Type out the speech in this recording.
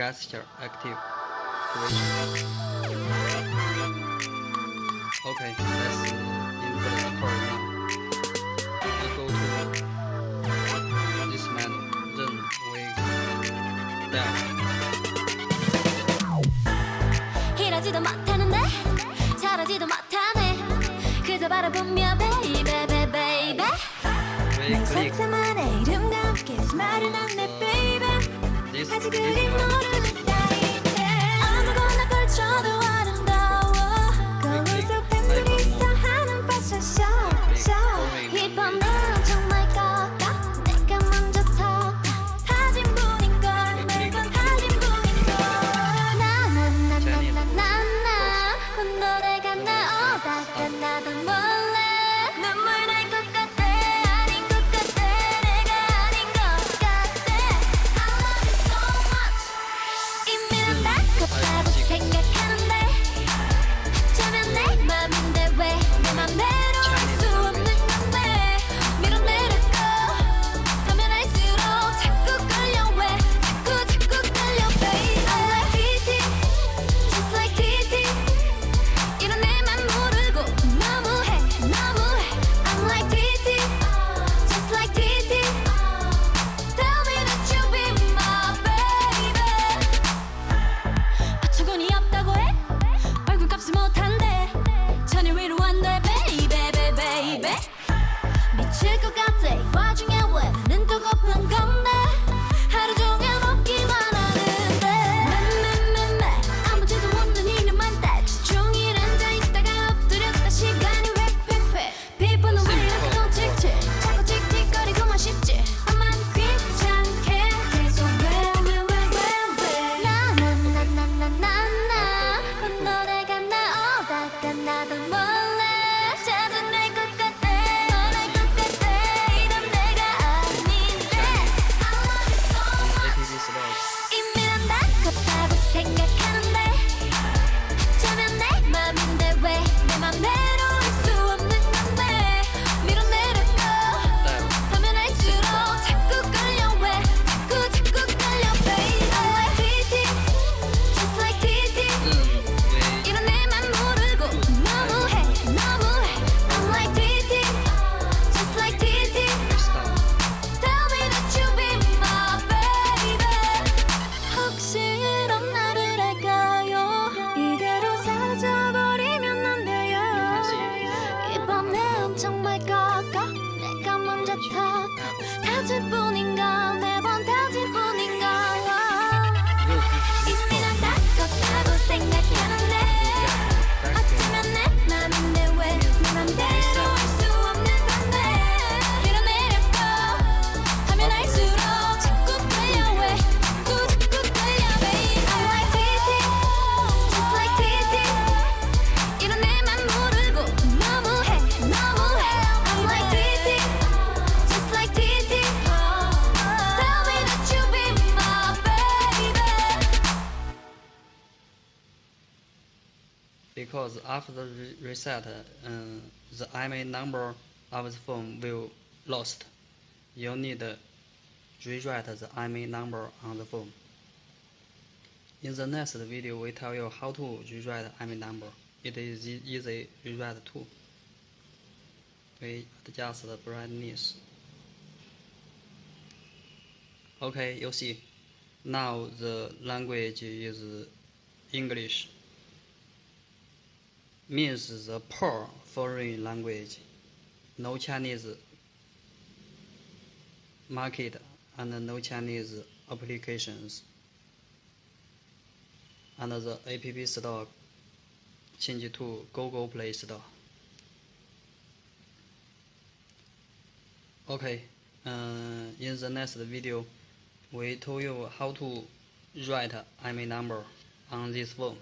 gesture activation. Okay, let's input the code now. We go to this menu, then we dial. 이러지도 못하는데 저러지도 못하네 그저 바라보며 baby baby baby We 난 click 상상만의 이름과 함께 스마일은 안내 baby this 아직 this 그리 one. 모르는 사이인데 아무거나 걸쳐도 아름다워 거울 속 팬들이서 하는 패션쇼 이번 날 정말 걸까 내가 먼저 터 타진 분인걸 매번 타진 분인걸 나나나나나나 곧 노래가 나오다가 나도 몰래 눈물 날 것 같아 아닌 것 같아 내가 아닌 것 같아 I love you so much 이미 난 낫겠다고 생각하는데 저면 내 맘인데 왜 내 맘대로 할 수 없는 건데 밀어내려고 하면 할수록 자꾸 끌려 왜 자꾸 끌려 baby I'm like TT just like TT 이런 내맘 모르고 너무해 I'm like TT just like TT tell me that you be my baby 어처구니 없다고 해 얼굴값을 못한대 천일 위로 한대 baby baby baby 미칠 것 같아 이 와중에 왜 눈 뜨고픈 건데 하루 종일 먹기만 하는데 맴 아무지도 없는 이름만 따지 종일 앉아있다가 엎드렸다 시간이 획획획 피부는 왜 이렇게 또 칙칙 자꾸 틱틱거리고만 싶지 나만 귀찮게 계속 왜 나나나나나나나 곧 노래가 나오다가 나도 몰래 짜증날 것 같아 원할 것 같아 이런 내가 아닌데 I love you so much APP start. 이미 난 낫겠다고 생각하는데 저면 내 맘인데 왜 내 맘대로 할 수 없는 건데 밀어내려고 하면 할수록 자꾸 끌려 왜 자꾸 끌려 baby I'm like TT just like TT Then we 이런 내맘 모르고 너무해 I'm like TT just like TT restart. tell me that you be my baby 혹시 이런 나를 알까요 이대로 사라져버리면 안 돼요 이번엔 정말 걸까 내가 먼저 타질 뿐인가 매번 타질 뿐인가 이미 난 낫겠다고 생각하는데 어쩌면 내 맘인데 왜 내 맘대로 할 수 없는 건데 밀어내려고 하면 할수록 자꾸 끌려 왜 자꾸 끌려 baby I'm like TT just like TT 이런 내맘 모르고 너무해 I'm like TT just like TT tell me that you be my baby Because after the reset, the IMEI number of the phone will lost. You need to rewrite the IMEI number on the phone. In the next video, we tell you how to rewrite IMEI number. It is easy rewrite too. We adjust the brightness. Okay, you see. Now the language is English. Means the poor foreign language, no Chinese market and no Chinese applications, and the app store change to Google Play Store. Okay, in the next video, we told you how to write IMEI number on this phone.